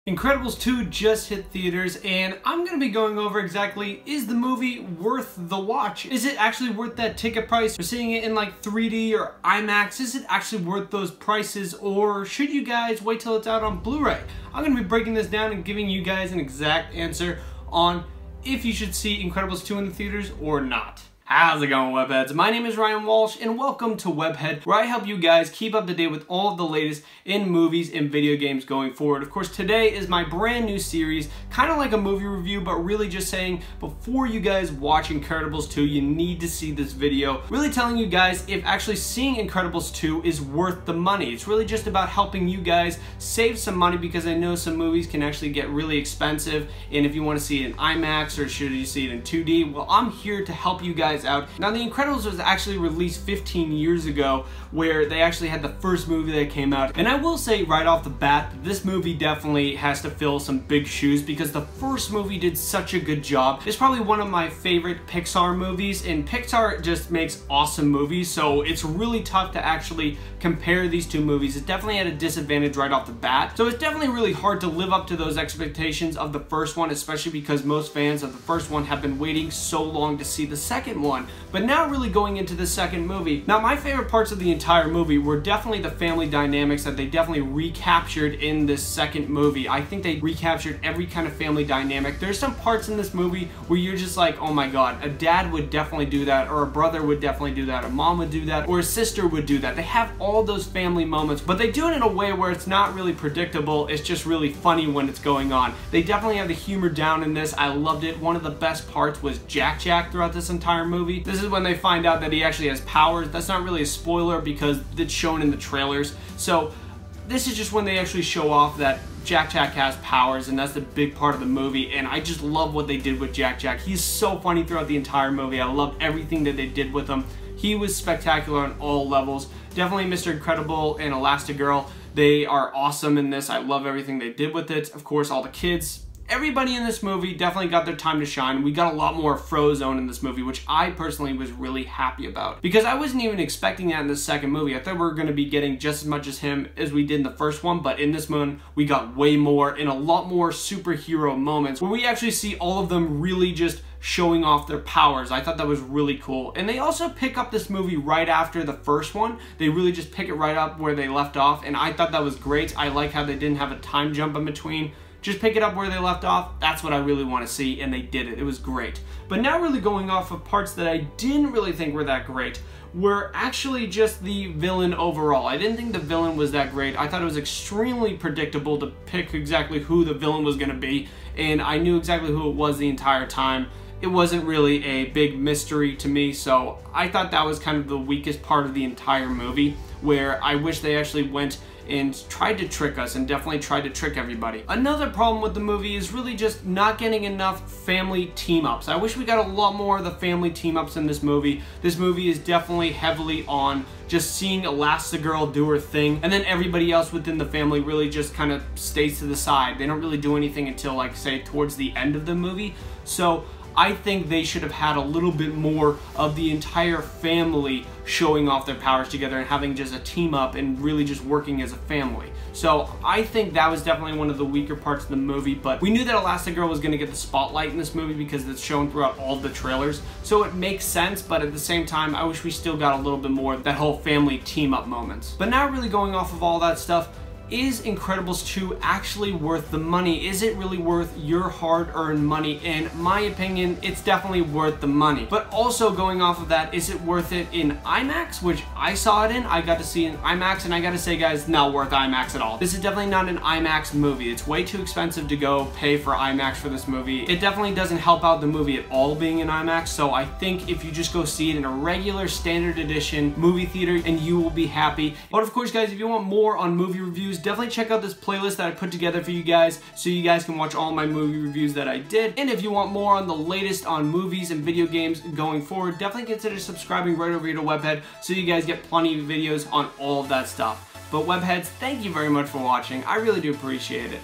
Incredibles 2 just hit theaters, and I'm going to be going over exactly, is the movie worth the watch? Is it actually worth that ticket price? We're seeing it in like 3D or IMAX. Is it actually worth those prices, or should you guys wait till it's out on Blu-ray? I'm going to be breaking this down and giving you guys an exact answer on if you should see Incredibles 2 in the theaters or not. How's it going, Webheads? My name is Ryan Walsh, and welcome to Webhead, where I help you guys keep up to date with all of the latest in movies and video games going forward. Of course, today is my brand new series, kind of like a movie review, but really just saying, before you guys watch Incredibles 2, you need to see this video. Really telling you guys if actually seeing Incredibles 2 is worth the money. It's really just about helping you guys save some money, because I know some movies can actually get really expensive, and if you want to see it in IMAX or should you see it in 2D, well, I'm here to help you guys out. Now, The Incredibles was actually released 15 years ago, where they actually had the first movie that came out, and I will say right off the bat, this movie definitely has to fill some big shoes, because the first movie did such a good job. It's probably one of my favorite Pixar movies, and Pixar just makes awesome movies, so it's really tough to actually compare these two movies. It definitely had a disadvantage right off the bat, so it's definitely really hard to live up to those expectations of the first one, especially because most fans of the first one have been waiting so long to see the second one. But now really going into the second movie, now my favorite parts of the entire movie were definitely the family dynamics that they definitely recaptured in this second movie. I think they recaptured every kind of family dynamic. There's some parts in this movie where you're just like, oh my god, a dad would definitely do that, or a brother would definitely do that, a mom would do that, or a sister would do that. They have all those family moments, but they do it in a way where it's not really predictable. It's just really funny when it's going on. They definitely have the humor down in this. I loved it. One of the best parts was Jack throughout this entire movie. This is when they find out that he actually has powers. That's not really a spoiler because it's shown in the trailers. So this is just when they actually show off that Jack has powers, and that's the big part of the movie, and I just love what they did with Jack. He's so funny throughout the entire movie. I love everything that they did with him. He was spectacular on all levels. Definitely Mr. Incredible and Elastigirl. They are awesome in this. I love everything they did with it. Of course, all the kids. Everybody in this movie definitely got their time to shine. We got a lot more Frozone in this movie, which I personally was really happy about, because I wasn't even expecting that in the second movie. I thought we were going to be getting just as much as him as we did in the first one, but in this one, we got way more and a lot more superhero moments where we actually see all of them really just showing off their powers. I thought that was really cool. And they also pick up this movie right after the first one. They really just pick it right up where they left off, and I thought that was great. I like how they didn't have a time jump in between. Just pick it up where they left off. That's what I really want to see, and they did it. It was great. But now really going off of parts that I didn't really think were that great were actually just the villain overall. I didn't think the villain was that great. I thought it was extremely predictable to pick exactly who the villain was going to be, and I knew exactly who it was the entire time. It wasn't really a big mystery to me, so I thought that was kind of the weakest part of the entire movie, where I wish they actually went and tried to trick us, and definitely tried to trick everybody. Another problem with the movie is really just not getting enough family team-ups. I wish we got a lot more of the family team-ups in this movie. This movie is definitely heavily on just seeing Elastigirl do her thing, and then everybody else within the family really just kind of stays to the side. They don't really do anything until, like, say, towards the end of the movie. So I think they should have had a little bit more of the entire family showing off their powers together and having just a team up and really just working as a family. So I think that was definitely one of the weaker parts of the movie, but we knew that Elastigirl was going to get the spotlight in this movie because it's shown throughout all the trailers, so it makes sense, but at the same time, I wish we still got a little bit more of that whole family team up moments. But now really going off of all that stuff, is Incredibles 2 actually worth the money? Is it really worth your hard-earned money? In my opinion, it's definitely worth the money. But also going off of that, is it worth it in IMAX, which I saw it in? I got to see it in IMAX, and I gotta say, guys, not worth IMAX at all. This is definitely not an IMAX movie. It's way too expensive to go pay for IMAX for this movie. It definitely doesn't help out the movie at all being in IMAX, so I think if you just go see it in a regular standard edition movie theater, and you will be happy. But of course, guys, if you want more on movie reviews, definitely check out this playlist that I put together for you guys, so you guys can watch all my movie reviews that I did. And if you want more on the latest on movies and video games going forward, definitely consider subscribing right over here to Webhead, so you guys get plenty of videos on all of that stuff. But Webheads, thank you very much for watching. I really do appreciate it.